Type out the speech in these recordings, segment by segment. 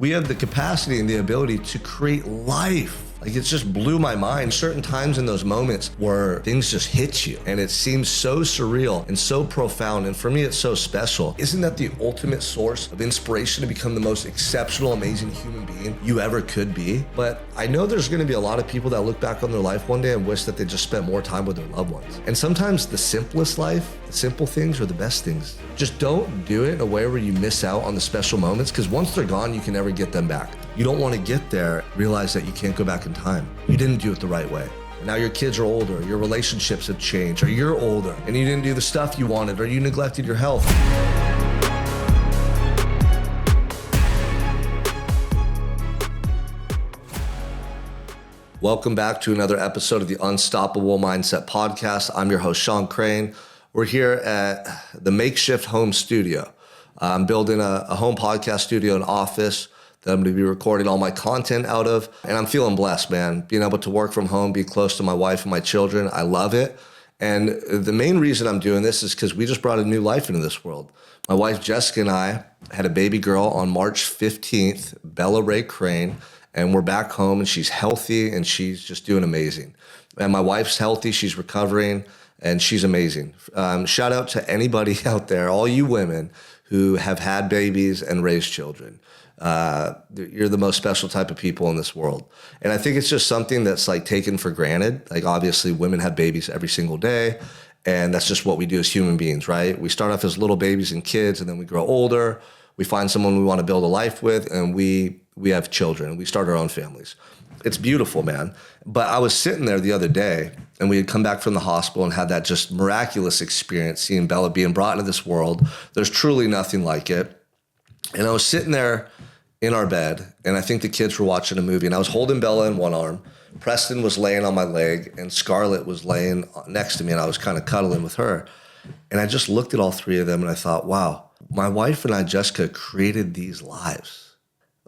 We have the capacity and the ability to create life. Like, it just blew my mind. Certain times in those moments where things just hit you and it seems so surreal and so profound. And for me, it's so special. Isn't that the ultimate source of inspiration to become the most exceptional, amazing human being you ever could be? But I know there's gonna be a lot of people that look back on their life one day and wish that they just spent more time with their loved ones. And sometimes the simplest life, the simple things are the best things. Just don't do it in a way where you miss out on the special moments, because once they're gone, you can never get them back. You don't want to get there, realize that you can't go back in time. You didn't do it the right way. Now your kids are older, your relationships have changed, or you're older and you didn't do the stuff you wanted, or you neglected your health. Welcome back to another episode of the Unstoppable Mindset Podcast. I'm your host, Sean Crane. We're here at the makeshift home studio. I'm building a home podcast studio and office that I'm going to be recording all my content out of. And I'm feeling blessed, man. Being able to work from home, be close to my wife and my children. I love it. And the main reason I'm doing this is because we just brought a new life into this world. My wife, Jessica, and I had a baby girl on March 15th, Bella Ray Crane. And we're back home and she's healthy and she's just doing amazing. And my wife's healthy, she's recovering, and she's amazing. Shout out to anybody out there, all you women who have had babies and raised children. You're the most special type of people in this world. And I think it's just something that's like taken for granted. Like, obviously women have babies every single day, and that's just what we do as human beings, right? We start off as little babies and kids, and then we grow older. We find someone we want to build a life with, and we have children. We start our own families. It's beautiful, man. But I was sitting there the other day, and we had come back from the hospital and had that just miraculous experience, seeing Bella being brought into this world. There's truly nothing like it. And I was sitting there in our bed, and I think the kids were watching a movie, and I was holding Bella in one arm. Preston was laying on my leg, and Scarlett was laying next to me, and I was kind of cuddling with her. And I just looked at all three of them, and I thought, wow, my wife and I, Jessica, created these lives.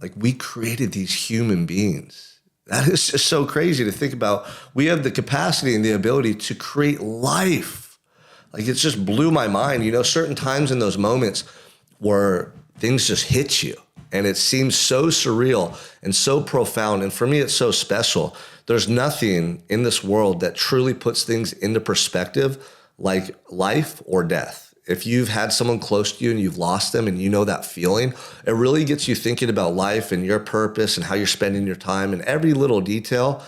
Like, we created these human beings. That is just so crazy to think about. We have the capacity and the ability to create life. Like, it just blew my mind. You know, certain times in those moments where things just hit you and it seems so surreal and so profound. And for me, it's so special. There's nothing in this world that truly puts things into perspective like life or death. If you've had someone close to you and you've lost them and you know that feeling, it really gets you thinking about life and your purpose and how you're spending your time and every little detail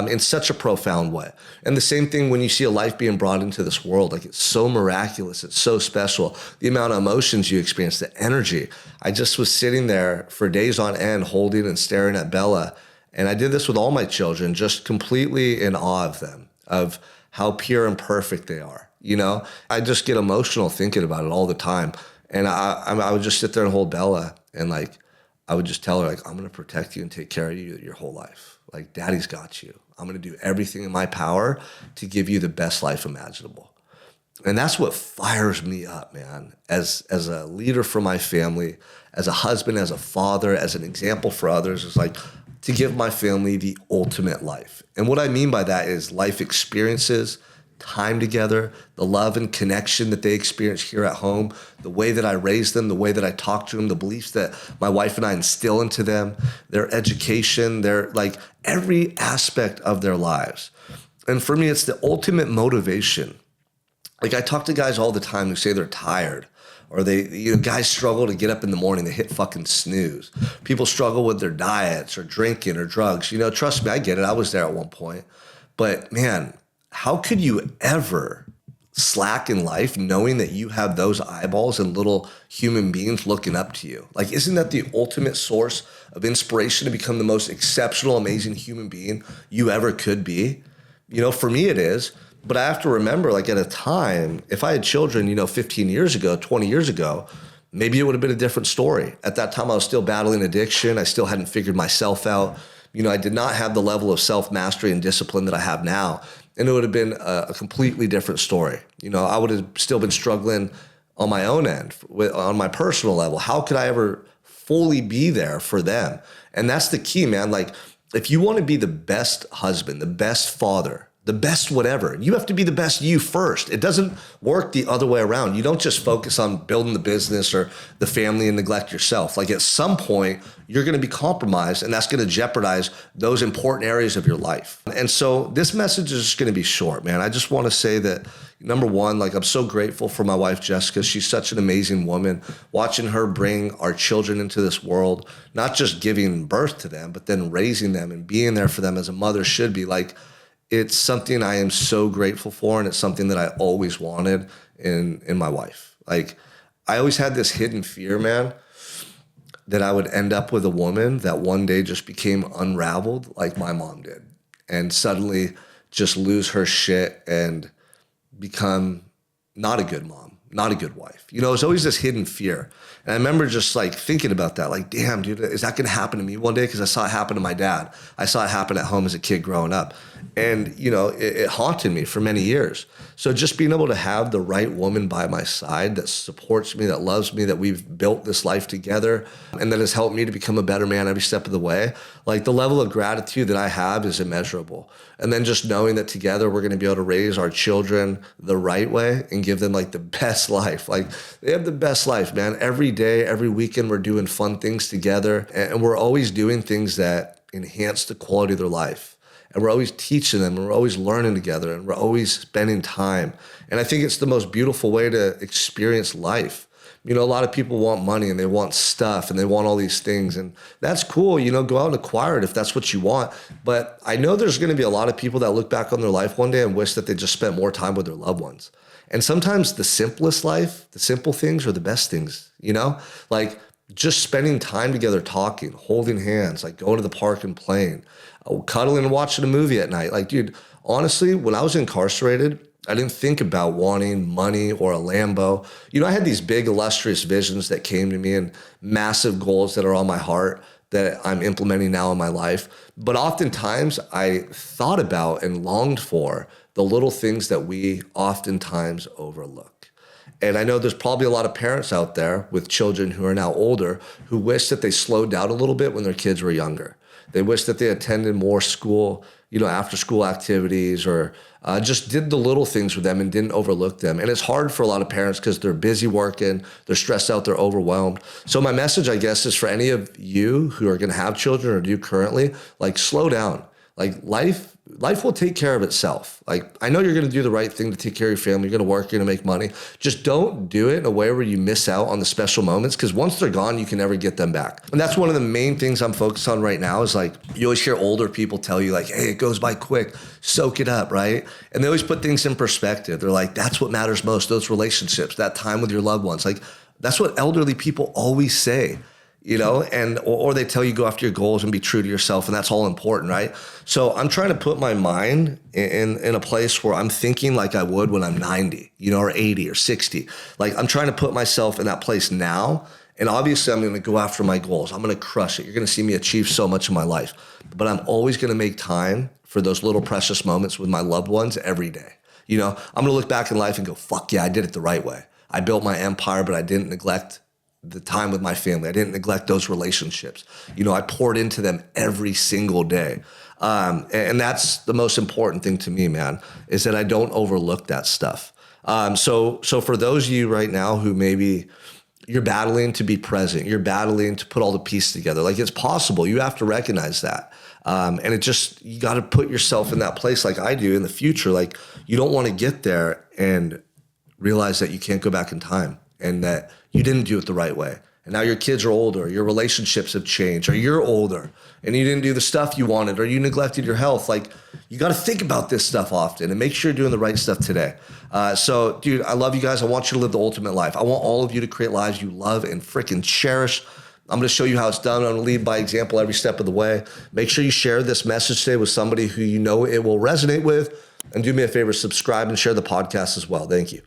in such a profound way. And the same thing when you see a life being brought into this world, like, it's so miraculous, it's so special. The amount of emotions you experience, the energy. I just was sitting there for days on end holding and staring at Bella. And I did this with all my children, just completely in awe of them, of how pure and perfect they are. You know, I just get emotional thinking about it all the time. And I would just sit there and hold Bella, and like, I would just tell her, like, I'm going to protect you and take care of you your whole life. Like, daddy's got you. I'm going to do everything in my power to give you the best life imaginable. And that's what fires me up, man, as a leader for my family, as a husband, as a father, as an example for others, is like to give my family the ultimate life. And what I mean by that is life experiences, time together, the love and connection that they experience here at home, the way that I raise them, the way that I talk to them, the beliefs that my wife and I instill into them, their education, their, like, every aspect of their lives. And for me, it's the ultimate motivation. Like, I talk to guys all the time who say they're tired, or guys struggle to get up in the morning, they hit fucking snooze. People struggle with their diets or drinking or drugs. You know, trust me, I get it. I was there at one point. But man, how could you ever slack in life knowing that you have those eyeballs and little human beings looking up to you? Like, isn't that the ultimate source of inspiration to become the most exceptional, amazing human being you ever could be? You know, for me it is. But I have to remember, like, at a time, if I had children, 15 years ago, 20 years ago, maybe it would have been a different story. At that time, I was still battling addiction. I still hadn't figured myself out. I did not have the level of self-mastery and discipline that I have now. And it would have been a completely different story. I would have still been struggling on my own end, on my personal level. How could I ever fully be there for them? And that's the key, man. Like, if you want to be the best husband, the best father, the best whatever. You have to be the best you first. It doesn't work the other way around. You don't just focus on building the business or the family and neglect yourself. Like at some point, you're going to be compromised, and that's going to jeopardize those important areas of your life. And so this message is just going to be short, man. I just want to say that, number one, like I'm so grateful for my wife, Jessica. She's such an amazing woman. Watching her bring our children into this world, not just giving birth to them, but then raising them and being there for them as a mother should be. Like, it's something I am so grateful for, and it's something that I always wanted in my wife. Like, I always had this hidden fear, man, that I would end up with a woman that one day just became unraveled like my mom did, and suddenly just lose her shit and become not a good mom, not a good wife. You know, it's always this hidden fear. And I remember just like thinking about that, like, damn, dude, is that going to happen to me one day? Because I saw it happen to my dad. I saw it happen at home as a kid growing up. And, you know, it haunted me for many years. So just being able to have the right woman by my side that supports me, that loves me, that we've built this life together, and that has helped me to become a better man every step of the way, like the level of gratitude that I have is immeasurable. And then just knowing that together we're going to be able to raise our children the right way and give them like the best life. Like they have the best life, man. Every day, every weekend, we're doing fun things together, and we're always doing things that enhance the quality of their life. And we're always teaching them, and we're always learning together, and we're always spending time. And I think it's the most beautiful way to experience life. You know, a lot of people want money and they want stuff and they want all these things, and that's cool. You know, go out and acquire it if that's what you want. But I know there's going to be a lot of people that look back on their life one day and wish that they just spent more time with their loved ones. And sometimes the simplest life, the simple things are the best things, you know, like just spending time together, talking, holding hands, like going to the park and playing, cuddling and watching a movie at night. Like, dude, honestly, when I was incarcerated, I didn't think about wanting money or a Lambo. You know, I had these big illustrious visions that came to me and massive goals that are on my heart that I'm implementing now in my life. But oftentimes I thought about and longed for the little things that we oftentimes overlook. And I know there's probably a lot of parents out there with children who are now older who wish that they slowed down a little bit when their kids were younger. They wish that they attended more school, you know, after school activities, or just did the little things with them and didn't overlook them. And it's hard for a lot of parents because they're busy working, they're stressed out, they're overwhelmed. So my message, I guess, is for any of you who are going to have children or do currently, like, slow down. Like life will take care of itself. Like, I know you're going to do the right thing to take care of your family. You're going to work, you're going to make money. Just don't do it in a way where you miss out on the special moments, because once they're gone, you can never get them back. And that's one of the main things I'm focused on right now is, like, you always hear older people tell you, like, hey, it goes by quick, soak it up, right? And they always put things in perspective. They're like, that's what matters most, those relationships, that time with your loved ones. Like, that's what elderly people always say. You know, and or they tell you go after your goals and be true to yourself, and that's all important, right? So I'm trying to put my mind in a place where I'm thinking like I would when I'm 90, you know, or 80 or 60. Like, I'm trying to put myself in that place now, and obviously I'm going to go after my goals. I'm going to crush it. You're going to see me achieve so much in my life, but I'm always going to make time for those little precious moments with my loved ones every day. You know, I'm going to look back in life and go, fuck yeah, I did it the right way. I built my empire, but I didn't neglect the time with my family. I didn't neglect those relationships. You know, I poured into them every single day. And that's the most important thing to me, man, is that I don't overlook that stuff. So for those of you right now who maybe you're battling to be present, you're battling to put all the pieces together, like, it's possible. You have to recognize that. And it just, you got to put yourself in that place like I do in the future. Like, you don't want to get there and realize that you can't go back in time, and that you didn't do it the right way. And now your kids are older, your relationships have changed, or you're older and you didn't do the stuff you wanted, or you neglected your health. Like, you got to think about this stuff often and make sure you're doing the right stuff today. So dude, I love you guys. I want you to live the ultimate life. I want all of you to create lives you love and freaking cherish. I'm going to show you how it's done. I'm going to lead by example every step of the way. Make sure you share this message today with somebody who you know it will resonate with. And do me a favor, subscribe and share the podcast as well. Thank you.